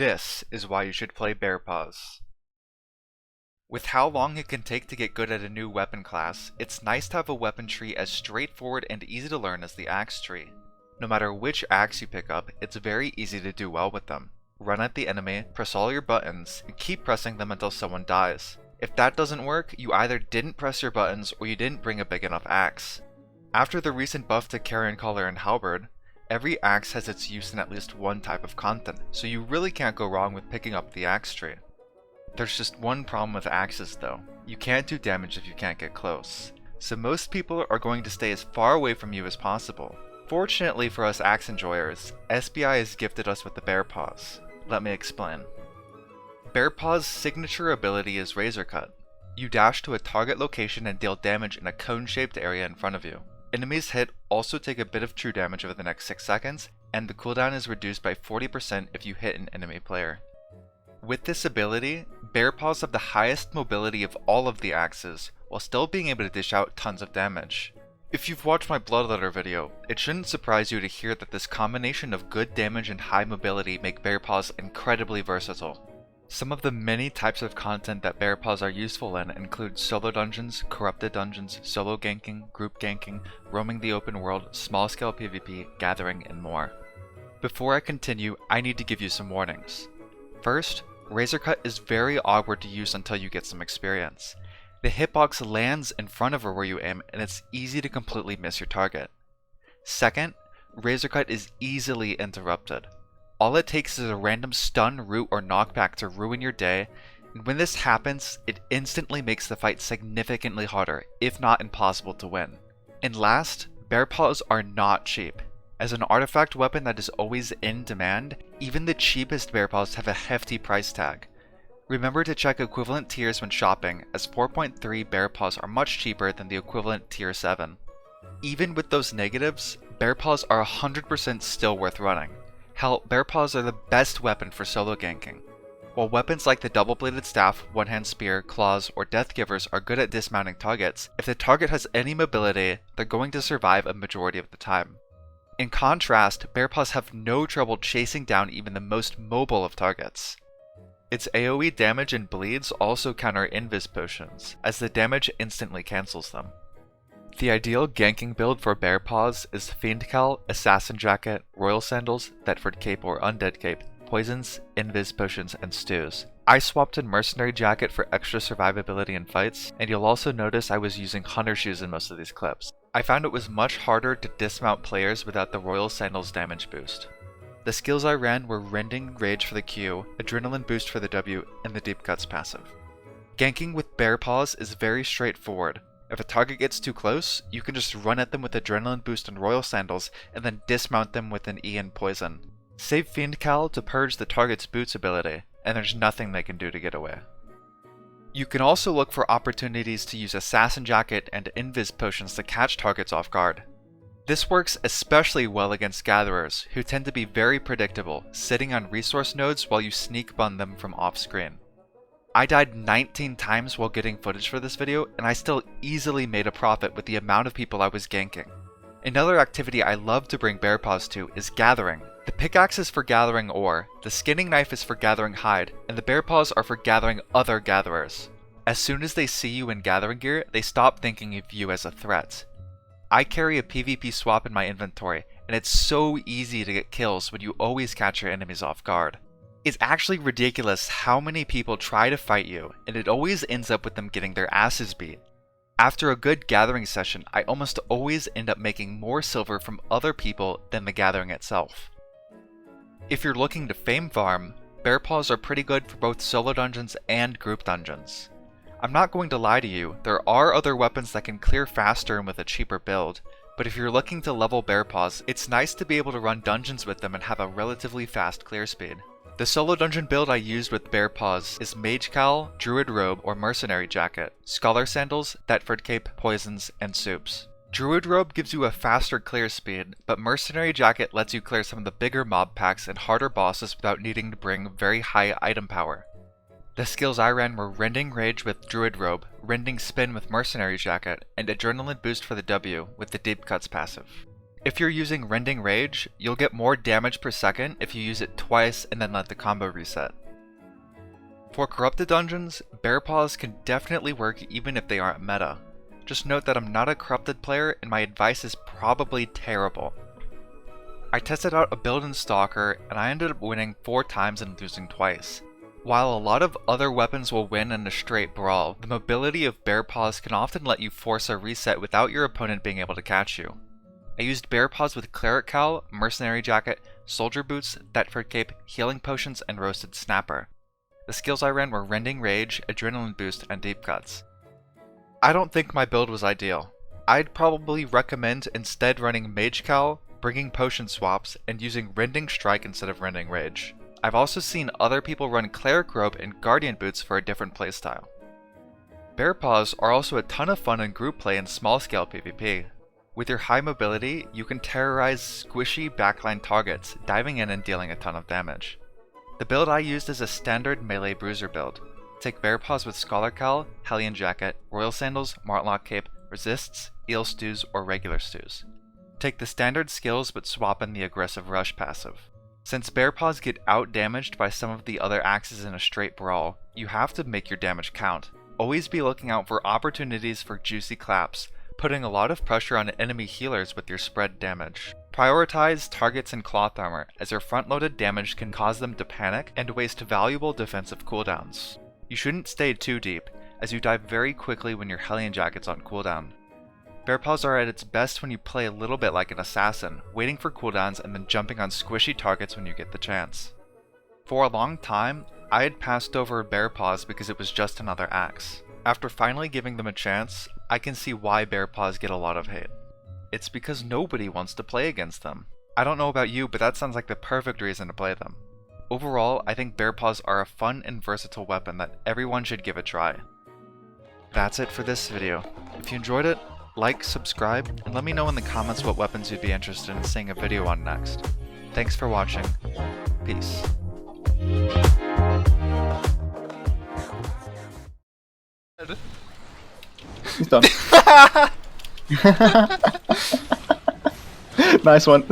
This is why you should play Bear Paws. With how long it can take to get good at a new weapon class, it's nice to have a weapon tree as straightforward and easy to learn as the axe tree. No matter which axe you pick up, it's very easy to do well with them. Run at the enemy, press all your buttons, and keep pressing them until someone dies. If that doesn't work, you either didn't press your buttons or you didn't bring a big enough axe. After the recent buff to Carrion Collar and Halberd, every axe has its use in at least one type of content, so you really can't go wrong with picking up the axe tree. There's just one problem with axes though. You can't do damage if you can't get close. So most people are going to stay as far away from you as possible. Fortunately for us axe enjoyers, SBI has gifted us with the Bear Paws. Let me explain. Bear Paws' signature ability is Razor Cut. You dash to a target location and deal damage in a cone-shaped area in front of you. Enemies hit also take a bit of true damage over the next 6 seconds, and the cooldown is reduced by 40% if you hit an enemy player. With this ability, Bear Paws have the highest mobility of all of the axes, while still being able to dish out tons of damage. If you've watched my Bloodletter video, it shouldn't surprise you to hear that this combination of good damage and high mobility make Bear Paws incredibly versatile. Some of the many types of content that Bear Paws are useful in include solo dungeons, corrupted dungeons, solo ganking, group ganking, roaming the open world, small-scale PvP, gathering, and more. Before I continue, I need to give you some warnings. First, Razor Cut is very awkward to use until you get some experience. The hitbox lands in front of where you aim, and it's easy to completely miss your target. Second, Razor Cut is easily interrupted. All it takes is a random stun, root, or knockback to ruin your day, and when this happens, it instantly makes the fight significantly harder, if not impossible to win. And last, Bear Paws are not cheap. As an artifact weapon that is always in demand, even the cheapest Bear Paws have a hefty price tag. Remember to check equivalent tiers when shopping, as 4.3 Bear Paws are much cheaper than the equivalent tier 7. Even with those negatives, Bear Paws are 100% still worth running. Hell, Bear Paws are the best weapon for solo ganking. While weapons like the double-bladed staff, one-hand spear, claws, or death givers are good at dismounting targets, if the target has any mobility, they're going to survive a majority of the time. In contrast, Bear Paws have no trouble chasing down even the most mobile of targets. Its AoE damage and bleeds also counter invis potions, as the damage instantly cancels them. The ideal ganking build for Bear Paws is Fiend Cowl, Assassin Jacket, Royal Sandals, Thetford Cape or Undead Cape, Poisons, Invis Potions, and Stews. I swapped in Mercenary Jacket for extra survivability in fights, and you'll also notice I was using Hunter Shoes in most of these clips. I found it was much harder to dismount players without the Royal Sandals damage boost. The skills I ran were Rending Rage for the Q, Adrenaline Boost for the W, and the Deep Cuts passive. Ganking with Bear Paws is very straightforward. If a target gets too close, you can just run at them with Adrenaline Boost and Royal Sandals, and then dismount them with an E and Poison. Save Fiend Cowl to purge the target's boots ability, and there's nothing they can do to get away. You can also look for opportunities to use Assassin Jacket and Invis Potions to catch targets off guard. This works especially well against Gatherers, who tend to be very predictable, sitting on resource nodes while you sneak bun them from off-screen. I died 19 times while getting footage for this video, and I still easily made a profit with the amount of people I was ganking. Another activity I love to bring Bear Paws to is gathering. The pickaxe is for gathering ore, the skinning knife is for gathering hide, and the Bear Paws are for gathering other gatherers. As soon as they see you in gathering gear, they stop thinking of you as a threat. I carry a PvP swap in my inventory, and it's so easy to get kills when you always catch your enemies off guard. It's actually ridiculous how many people try to fight you, and it always ends up with them getting their asses beat. After a good gathering session, I almost always end up making more silver from other people than the gathering itself. If you're looking to fame farm, Bear Paws are pretty good for both solo dungeons and group dungeons. I'm not going to lie to you, there are other weapons that can clear faster and with a cheaper build, but if you're looking to level Bear Paws, it's nice to be able to run dungeons with them and have a relatively fast clear speed. The solo dungeon build I used with Bear Paws is Mage Cowl, Druid Robe or Mercenary Jacket, Scholar Sandals, Thetford Cape, Poisons, and Soups. Druid Robe gives you a faster clear speed, but Mercenary Jacket lets you clear some of the bigger mob packs and harder bosses without needing to bring very high item power. The skills I ran were Rending Rage with Druid Robe, Rending Spin with Mercenary Jacket, and Adrenaline Boost for the W with the Deep Cuts passive. If you're using Rending Rage, you'll get more damage per second if you use it twice and then let the combo reset. For corrupted dungeons, Bear Paws can definitely work even if they aren't meta. Just note that I'm not a corrupted player and my advice is probably terrible. I tested out a build in Stalker and I ended up winning 4 times and losing twice. While a lot of other weapons will win in a straight brawl, the mobility of Bear Paws can often let you force a reset without your opponent being able to catch you. I used Bear Paws with Cleric Cowl, Mercenary Jacket, Soldier Boots, Thetford Cape, Healing Potions, and Roasted Snapper. The skills I ran were Rending Rage, Adrenaline Boost, and Deep Cuts. I don't think my build was ideal. I'd probably recommend instead running Mage Cowl, bringing potion swaps, and using Rending Strike instead of Rending Rage. I've also seen other people run Cleric Robe and Guardian Boots for a different playstyle. Bear Paws are also a ton of fun in group play and small scale PvP. With your high mobility, you can terrorize squishy backline targets, diving in and dealing a ton of damage. The build I used is a standard melee bruiser build. Take Bear Paws with Scholar Cowl, Hellion Jacket, Royal Sandals, Martlock Cape, Resists, Eel Stews, or regular stews. Take the standard skills but swap in the aggressive rush passive. Since Bear Paws get out-damaged by some of the other axes in a straight brawl, you have to make your damage count. Always be looking out for opportunities for juicy claps, putting a lot of pressure on enemy healers with your spread damage. Prioritize targets in cloth armor, as your front-loaded damage can cause them to panic and waste valuable defensive cooldowns. You shouldn't stay too deep, as you die very quickly when your Hellion Jacket's on cooldown. Bear Paws are at its best when you play a little bit like an assassin, waiting for cooldowns and then jumping on squishy targets when you get the chance. For a long time, I had passed over Bear Paws because it was just another axe. After finally giving them a chance, I can see why Bear Paws get a lot of hate. It's because nobody wants to play against them. I don't know about you, but that sounds like the perfect reason to play them. Overall, I think Bear Paws are a fun and versatile weapon that everyone should give a try. That's it for this video. If you enjoyed it, like, subscribe, and let me know in the comments what weapons you'd be interested in seeing a video on next. Thanks for watching. Peace. He's done. Nice one.